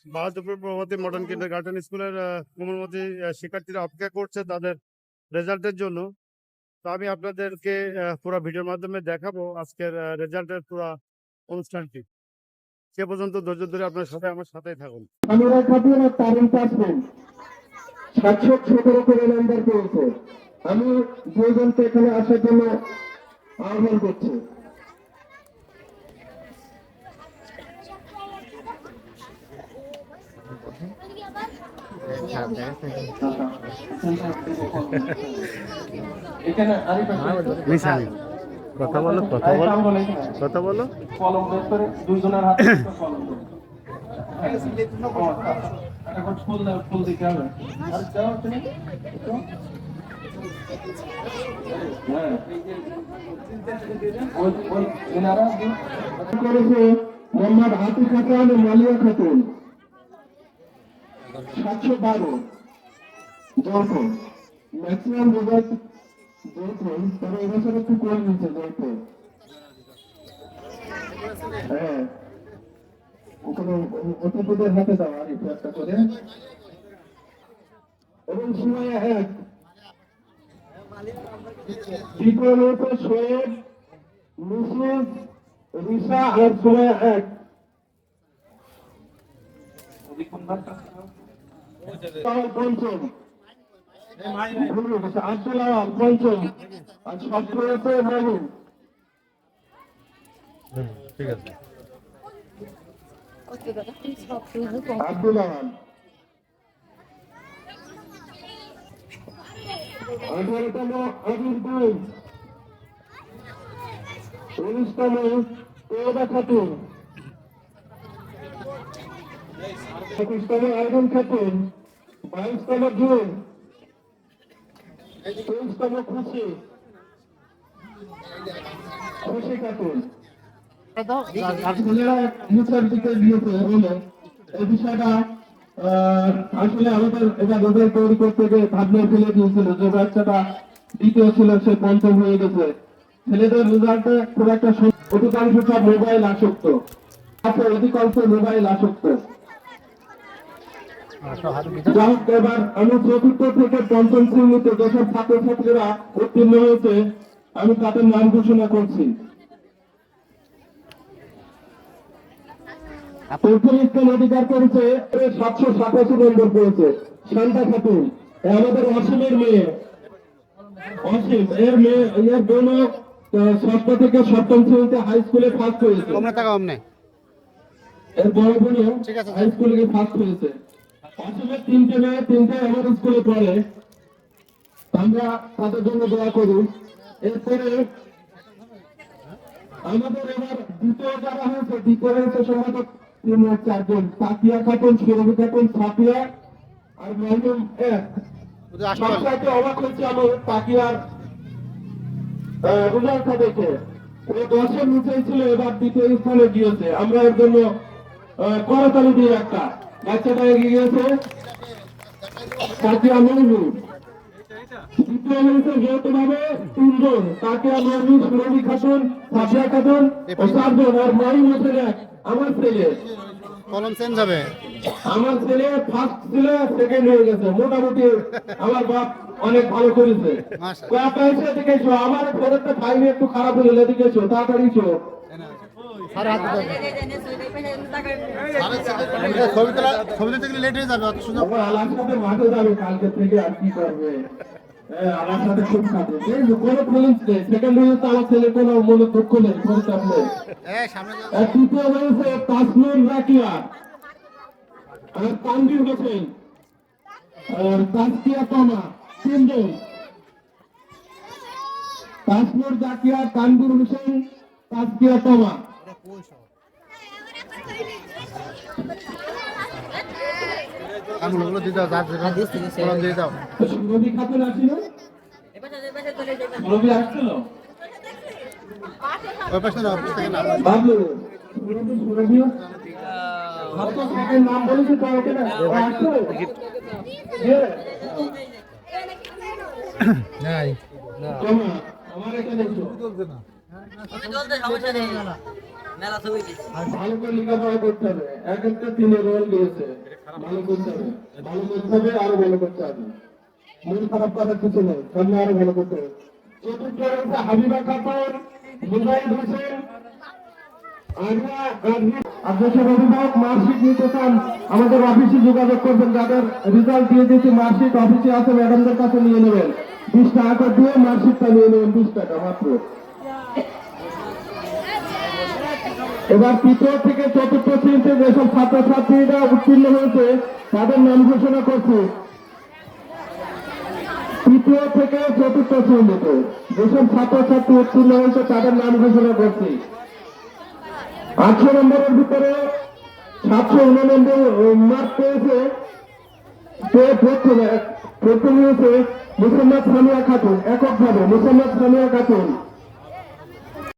বাহাদুরপুর প্রভাতী modern kindergarten স্কুলের কোমলমতি শিক্ষার্থীরা অপেক্ষা করছে তাদের রেজাল্টের জন্য। তো আমি আপনাদেরকে পুরো ভিডিওর মাধ্যমে দেখাবো আজকের রেজাল্টের পুরো অনুষ্ঠানটি। সে পর্যন্ত ধৈর্য ধরে আপনার সাথে আমার সাথেই থাকুন। আমি দুজনকে এখানে আসার জন্য আহ্বান করছি। কথা বলো কথা বলো। কলম বের করে দুইজনের হাতে কলম দেবো। এখন ফুল দিতে হবে। আর যাও তুমি মোহাম্মদ আতিক হাসান মালিয়া খাতুন 712 যৌথ ম্যাক্সিমাম রেজাল্ট যৌথ, তবে এবছর একটু কম নিচ্ছে যৌথ। হ্যাঁ ওখানে অতিথিদের হাতে দাও আর একটু একটা করে। এবং সময় এক দ্বিতীয় লোকে শোয়েব মুসলিম রিসা আর সময় এক। পঞ্চম আব্দুল আওয়াল পঞ্চম আর সপ্তমতে মামুন। ঠিক আছে আব্দুল আওয়াল 18তম আবির দুই 19তম তৈয়বা খাতুন 21তম আইরন খাতুন 22তম জুন 23তম খুশি খাতুন। মুখের দিকে দিয়েছে হলো এই বিষয়টা আসলে আমাদের এটা রেজাল্ট তৈরি করতে গিয়ে ভাবনা ফেলে দিয়েছিল যে বাচ্চাটা দ্বিতীয় ছিল সে পঞ্চম হয়ে গেছে। ছেলেদের রেজাল্টে খুব একটা অধিকাংশ সব মোবাইল আসক্ত, অধিকাংশ মোবাইল আসক্ত। এবার আমি চতুর্থ থেকে পঞ্চম শ্রেণীতে যেসব ছাত্রছাত্রীরা উত্তীর্ণ হয়েছে আমি তাদের নাম ঘোষণা করছি। প্রথম স্থান অধিকার করেছে 787 নম্বর পেয়েছে শান্তা খাতুন, আমাদের অসীমের মেয়ে। অসীম এর বোন ষষ্ঠ থেকে সপ্তম শ্রেণীতে হাই স্কুলে ফার্স্ট হয়েছে। এর বড় বোন হাই স্কুলে ফার্স্ট হয়েছে। অসীমের 3টে মেয়ে, 3টে আমার স্কুলে পড়ে, আমরা তাদের জন্য দোয়া করি। এরপরে আমাদের এবার দ্বিতীয় যারা হয়েছে, দ্বিতীয় হয়েছে সম্ভবত 4জন, সাকিয়া খাতুন, সুরভি খাতুন, সাকিয়া আর মাইনুম এক। সবচাইতে অবাক হচ্ছে আমার সাকিয়ার রেজাল্টটা দেখে। ও 10-এর নিচেই ছিল, এবার দ্বিতীয় স্থানে গিয়েছে। আমরা এর জন্য করতালি দিই একটা। বাচ্চাটা এগিয়ে গিয়েছে সাকিয়া মাইনুম। দ্বিতীয় হয়েছে যৌথভাবে 3জন, সাকিয়া মাইনুম, সুরভি খাতুন, সাকিয়া খাতুন ও 4জন, আর মাইনুম হোসেন এক আমার ছেলে। কলম চেঞ্জ হবে। আমার ছেলে ফার্স্ট ছিল, সেকেন্ড হয়ে গেছে। মোটামুটি আমার বাপ অনেক ভালো করেছে। দেখেছো আমার পরেরটা ফাইনে একটু খারাপ হয়ে গেলে, দেখেছো তাড়াতাড়ি ছো মাঠে যাবে কালকে থেকে, আর কি করবে। আমার সাথে খুব কাটে কোনো ফিলিংস নেই। সেকেন্ড হয়েছে আমার ছেলে, কোনো মনে দুঃখ নেই, পরিচাপ নেই। তৃতীয় হয়েছে তাসনুর রাকিয়া আর তানভীর হোসেন আর তাসকিয়া তমা, 3জন। তাসনুর রাকিয়া, তানভীর হোসেন, তাসকিয়া তমা। সুরভি খাতুন আসছিল, সুরভি আসছিল বাবলু, সুরভি নাম বলেছি তো ওকে না আমার এখানে আর ভালো করে লেখাপড়া করতে হবে, এক একটা দিনে রোল দিয়েছে, ভালো করতে হবে, ভালো করতে হবে, আরো ভালো করতে হবে, মন খারাপ করার কিছু নেই, সামনে আরো ভালো করতে হবে। চতুর্থ হচ্ছে হাবিবা খাতুন, মুজাহিদ হোসেন, দেশের অভিভাবক মার্কশিট নিতে চান আমাদের অফিসে যোগাযোগ করবেন, যাদের রেজাল্ট দিয়ে দিয়েছি মার্কশিট অফিসে আছে ম্যাডামদের কাছে নিয়ে নেবেন, 20 টাকা করে দিয়ে মার্কশিটটা নিয়ে নেবেন, 20 টাকা মাত্র। এবার তৃতীয় থেকে চতুর্থ শ্রেণীতে যেসব ছাত্রছাত্রীরা উত্তীর্ণ হয়েছে তাদের নাম ঘোষণা করছি। তৃতীয় থেকে চতুর্থ শ্রেণীতে যেসব ছাত্রছাত্রী উত্তীর্ণ হয়েছে তাদের নাম ঘোষণা করছি। 800 নম্বরের ভিতরে 789 মার্ক পেয়েছে। প্রথমে হয়েছে মুসাম্মদ সামিয়া খাতুন, এককভাবে মুসাম্মদ সামিয়া খাতুন।